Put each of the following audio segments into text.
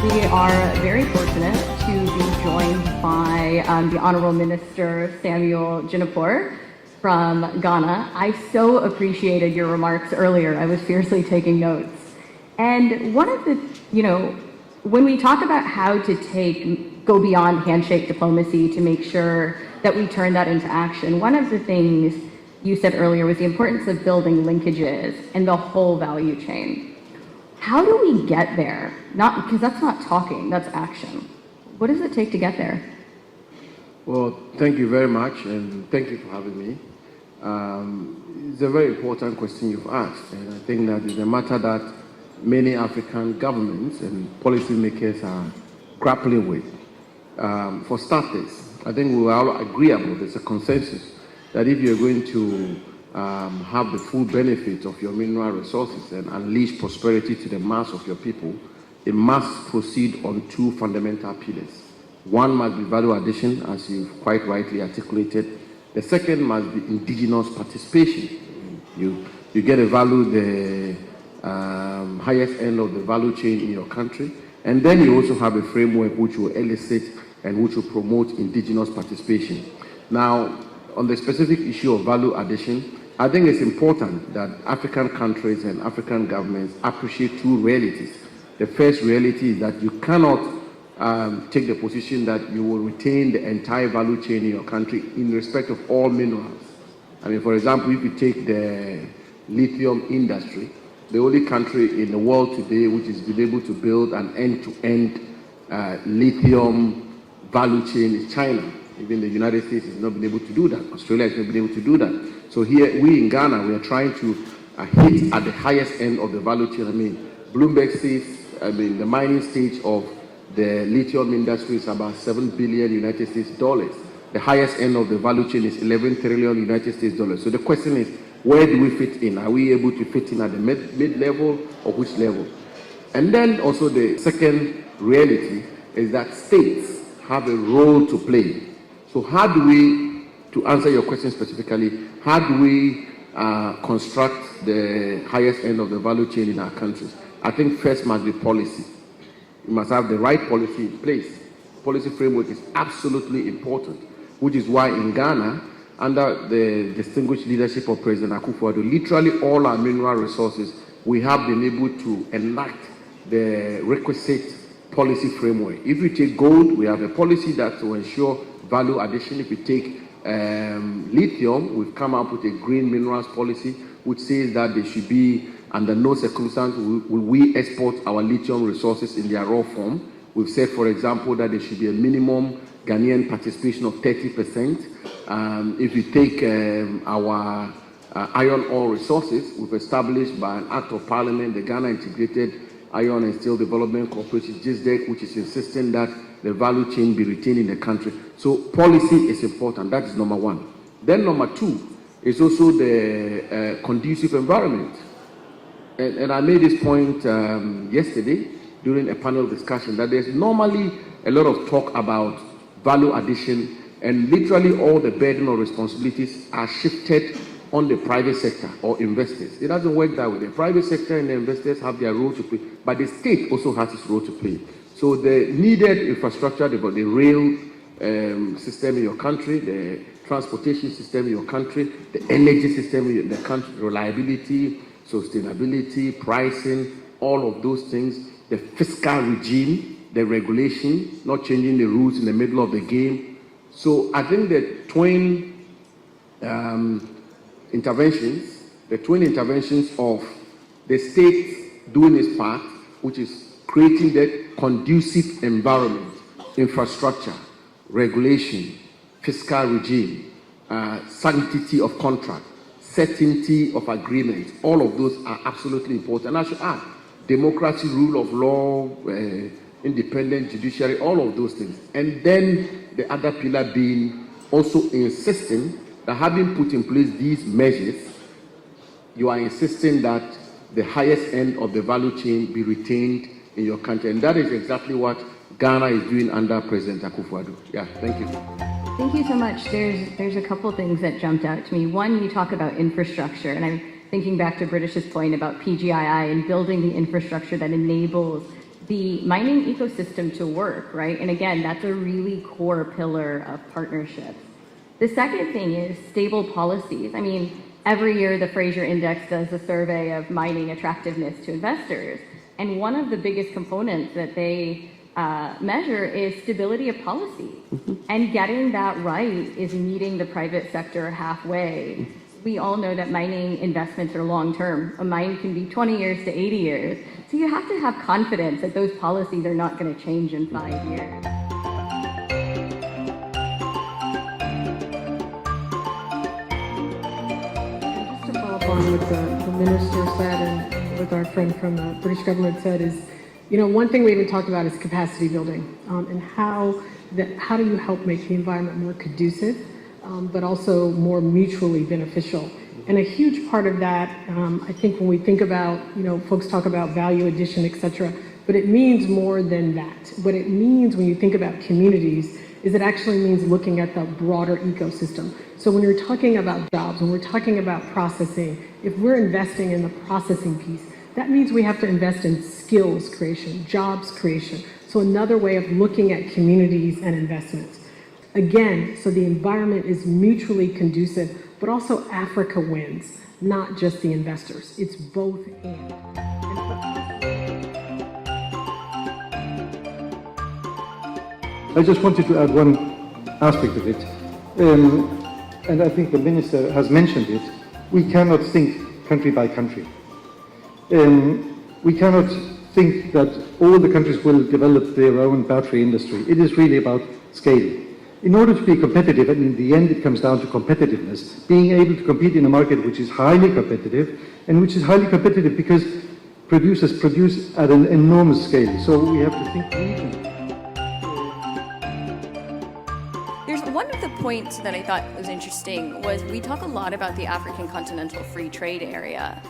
We are very fortunate to be joined by the Honorable Minister Samuel Jinapor from Ghana. I so appreciated your remarks earlier. I was fiercely taking notes. And one of the, when we talk about how to go beyond handshake diplomacy to make sure that we turn that into action, one of the things you said earlier was the importance of building linkages in the whole value chain. How do we get there? Because that's not talking, that's action. What does it take to get there? Well, thank you very much, and thank you for having me. It's a very important question you've asked, and I think that it's a matter that many African governments and policymakers are grappling with. For starters, I think we all agree about there's a consensus that if you're going to have the full benefit of your mineral resources and unleash prosperity to the mass of your people, it must proceed on two fundamental pillars. One must be value addition, as you've quite rightly articulated. The second must be indigenous participation. You get a value the highest end of the value chain in your country, and then you also have a framework which will elicit and which will promote indigenous participation. Now, on the specific issue of value addition, I think it's important that African countries and African governments appreciate two realities. The first reality is that you cannot take the position that you will retain the entire value chain in your country in respect of all minerals. I mean, for example, if you take the lithium industry, the only country in the world today which has been able to build an end-to-end lithium value chain is China. Even the United States has not been able to do that. Australia has not been able to do that. So here, we in Ghana, we are trying to hit at the highest end of the value chain. I mean, Bloomberg says, the mining stage of the lithium industry is about $7 billion United States dollars. The highest end of the value chain is 11 trillion United States dollars. So the question is, where do we fit in? Are we able to fit in at the mid-level or which level? And then also the second reality is that states have a role to play. So how do we, to answer your question specifically, how do we construct the highest end of the value chain in our countries? I think first must be policy. You must have the right policy in place. Policy framework is absolutely important, which is why in Ghana, under the distinguished leadership of President Akufo-Addo, literally all our mineral resources, we have been able to enact the requisite policy framework. If you take gold, we have a policy that will ensure value addition. If you take lithium, we've come up with a green minerals policy, which says that there should be, under no circumstance will we export our lithium resources in their raw form. We've said, for example, that there should be a minimum Ghanaian participation of 30%. If you take our iron ore resources, we've established by an act of parliament the Ghana Integrated Iron and Steel Development Corporation, GISDEC, which is insisting that the value chain be retained in the country. So policy is important. That is number one. Then number two is also the conducive environment. And I made this point yesterday during a panel discussion that there's normally a lot of talk about value addition, and literally all the burden or responsibilities are shifted on the private sector or investors. It doesn't work that way. The private sector and the investors have their role to play, but the state also has its role to play. So the needed infrastructure, the rail system in your country, the transportation system in your country, the energy system in the country, reliability, sustainability, pricing, all of those things, the fiscal regime, the regulation, not changing the rules in the middle of the game. So I think the twin interventions of the state doing its part, which is creating the conducive environment, infrastructure, regulation, fiscal regime, sanctity of contract, certainty of agreement, all of those are absolutely important. And I should add, democracy, rule of law, independent judiciary, all of those things. And then the other pillar being also insisting that having put in place these measures, you are insisting that the highest end of the value chain be retained in your country. And that is exactly what Ghana is doing under President Akufo-Addo. Yeah, thank you. Thank you so much. There's a couple things that jumped out to me. One, you talk about infrastructure, and I'm thinking back to British's point about PGII and building the infrastructure that enables the mining ecosystem to work, right? And again, that's a really core pillar of partnerships. The second thing is stable policies. I mean, every year the Fraser Index does a survey of mining attractiveness to investors. And one of the biggest components that they measure is stability of policy. And getting that right is meeting the private sector halfway. We all know that mining investments are long-term. A mine can be 20 years to 80 years. So you have to have confidence that those policies are not going to change in 5 years. Just to follow up on what the minister said and what our friend from the British government said is, one thing we haven't talked about is capacity building and how do you help make the environment more conducive, but also more mutually beneficial. And a huge part of that, I think when we think about, folks talk about value addition, et cetera, but it means more than that. What it means when you think about communities is it actually means looking at the broader ecosystem. So when you're talking about jobs, when we're talking about processing, if we're investing in the processing piece, that means we have to invest in skills creation, jobs creation. So another way of looking at communities and investments. Again, so the environment is mutually conducive, but also Africa wins, not just the investors. It's both and. I just wanted to add one aspect of it, and I think the minister has mentioned it. We cannot think country by country. We cannot think that all the countries will develop their own battery industry. It is really about scale. In order to be competitive, and in the end it comes down to competitiveness, being able to compete in a market which is highly competitive, and which is highly competitive because producers produce at an enormous scale. So we have to think regionally. There's one of the points that I thought was interesting was we talk a lot about the African Continental Free Trade Area,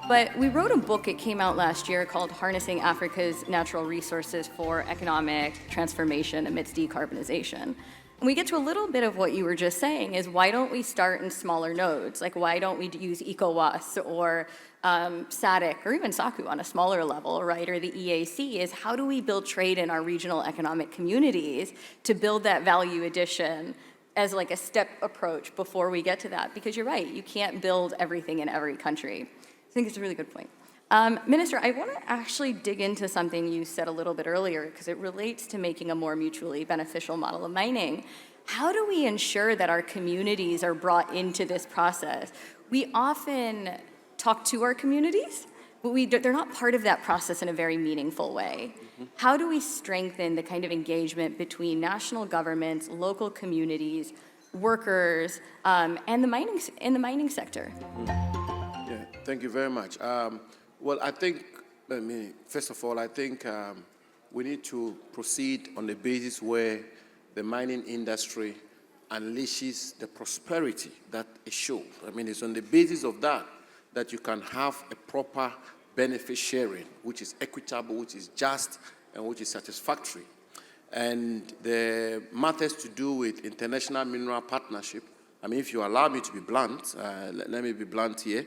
but we wrote a book, it came out last year, called Harnessing Africa's Natural Resources for Economic Transformation Amidst Decarbonization. And we get to a little bit of what you were just saying is why don't we start in smaller nodes? Like why don't we use ECOWAS or SADC or even SACU on a smaller level, right? Or the EAC is how do we build trade in our regional economic communities to build that value addition as like a step approach before we get to that? Because you're right, you can't build everything in every country. I think it's a really good point. Minister, I want to actually dig into something you said a little bit earlier because it relates to making a more mutually beneficial model of mining. How do we ensure that our communities are brought into this process? We often talk to our communities, but they're not part of that process in a very meaningful way. How do we strengthen the kind of engagement between national governments, local communities, workers, and the mining sector? Yeah, thank you very much. Well, first of all, I think we need to proceed on the basis where the mining industry unleashes the prosperity that it shows. It's on the basis of that you can have a proper benefit sharing, which is equitable, which is just, and which is satisfactory. And the matters to do with international mineral partnership, if you allow me to be blunt, let me be blunt here.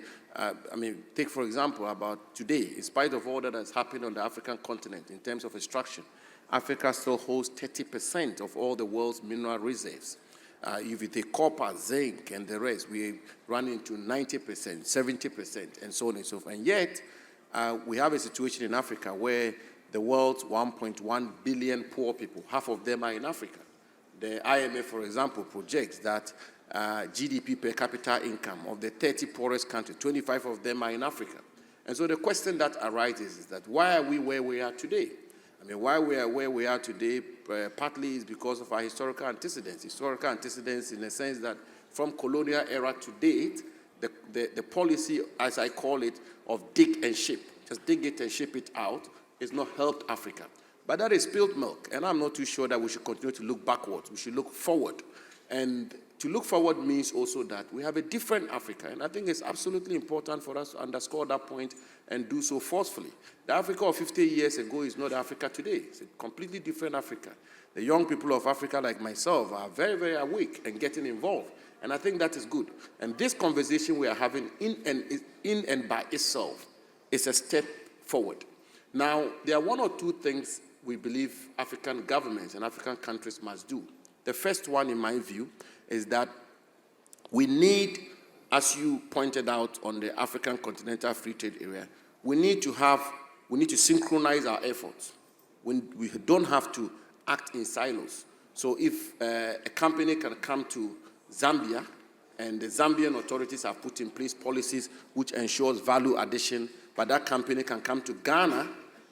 Take for example about today, in spite of all that has happened on the African continent in terms of extraction, Africa still holds 30% of all the world's mineral reserves. If you take copper, zinc, and the rest, we run into 90%, 70%, and so on and so forth. And yet, we have a situation in Africa where the world's 1.1 billion poor people, half of them are in Africa. The IMF, for example, projects that GDP per capita income of the 30 poorest countries, 25 of them are in Africa. And so the question that arises is that why are we where we are today? Why we are where we are today partly is because of our historical antecedents. Historical antecedents in the sense that from colonial era to date, the policy, as I call it, of dig and ship, just dig it and ship it out, has not helped Africa. But that is spilled milk, and I'm not too sure that we should continue to look backwards. We should look forward. And to look forward means also that we have a different Africa, and I think it's absolutely important for us to underscore that point and do so forcefully. The Africa of 50 years ago is not Africa today. It's a completely different Africa. The young people of Africa, like myself, are very, very awake and getting involved, and I think that is good. And this conversation we are having in and by itself is a step forward. Now, there are one or two things we believe African governments and African countries must do. The first one, in my view, is that we need, as you pointed out on the African Continental Free Trade Area, we need to synchronize our efforts. We don't have to act in silos. So if a company can come to Zambia, and the Zambian authorities have put in place policies which ensures value addition, but that company can come to Ghana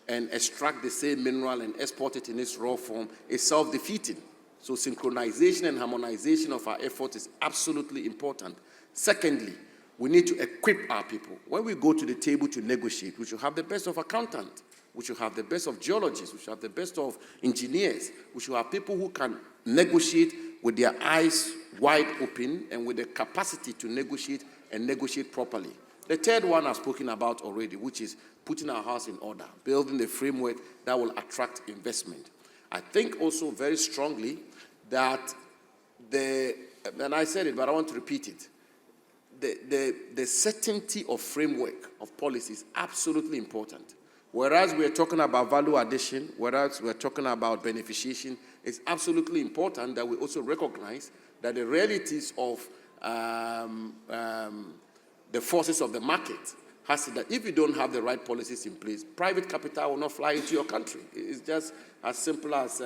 and extract the same mineral and export it in its raw form, is self-defeating. So synchronization and harmonization of our efforts is absolutely important. Secondly, we need to equip our people. When we go to the table to negotiate, we should have the best of accountants, we should have the best of geologists, we should have the best of engineers, we should have people who can negotiate with their eyes wide open and with the capacity to negotiate and negotiate properly. The third one I've spoken about already, which is putting our house in order, building the framework that will attract investment. I think also very strongly that and I said it, but I want to repeat it, the certainty of framework of policy is absolutely important. Whereas we're talking about value addition, whereas we're talking about beneficiation, it's absolutely important that we also recognize that the realities of the forces of the market has to, that if you don't have the right policies in place, private capital will not fly into your country. It's just as simple as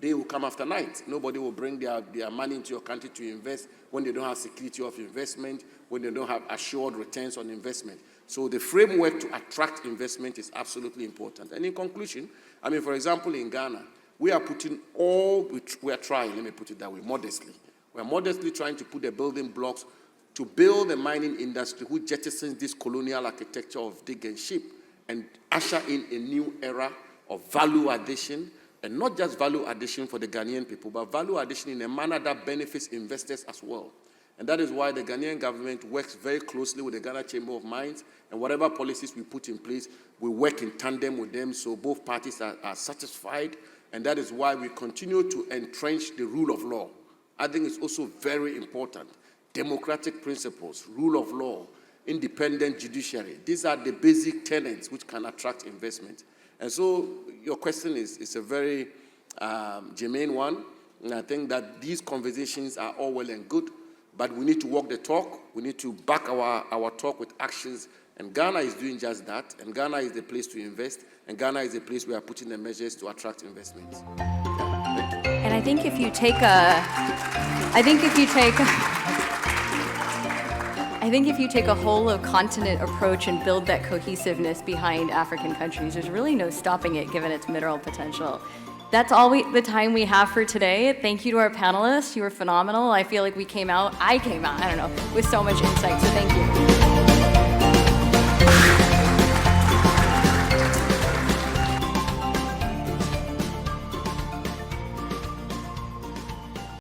day will come after night. Nobody will bring their money into your country to invest when they don't have security of investment, when they don't have assured returns on investment. So the framework to attract investment is absolutely important. And in conclusion, I mean, for example, in Ghana, we are trying, let me put it that way, modestly. We are modestly trying to put the building blocks to build a mining industry which jettisons this colonial architecture of dig and ship and usher in a new era of value addition, and not just value addition for the Ghanaian people, but value addition in a manner that benefits investors as well. And that is why the Ghanaian government works very closely with the Ghana Chamber of Mines, and whatever policies we put in place, we work in tandem with them so both parties are satisfied, and that is why we continue to entrench the rule of law. I think it's also very important. Democratic principles, rule of law, independent judiciary. These are the basic tenets which can attract investment. And so your question is a very germane one. And I think that these conversations are all well and good, but we need to walk the talk. We need to back our talk with actions. And Ghana is doing just that. And Ghana is the place to invest. And Ghana is the place we are putting the measures to attract investments. And I think if you take a whole of continent approach and build that cohesiveness behind African countries, there's really no stopping it given its mineral potential. That's all the time we have for today. Thank you to our panelists. You were phenomenal. I feel like I came out, I don't know, with so much insight, so thank you.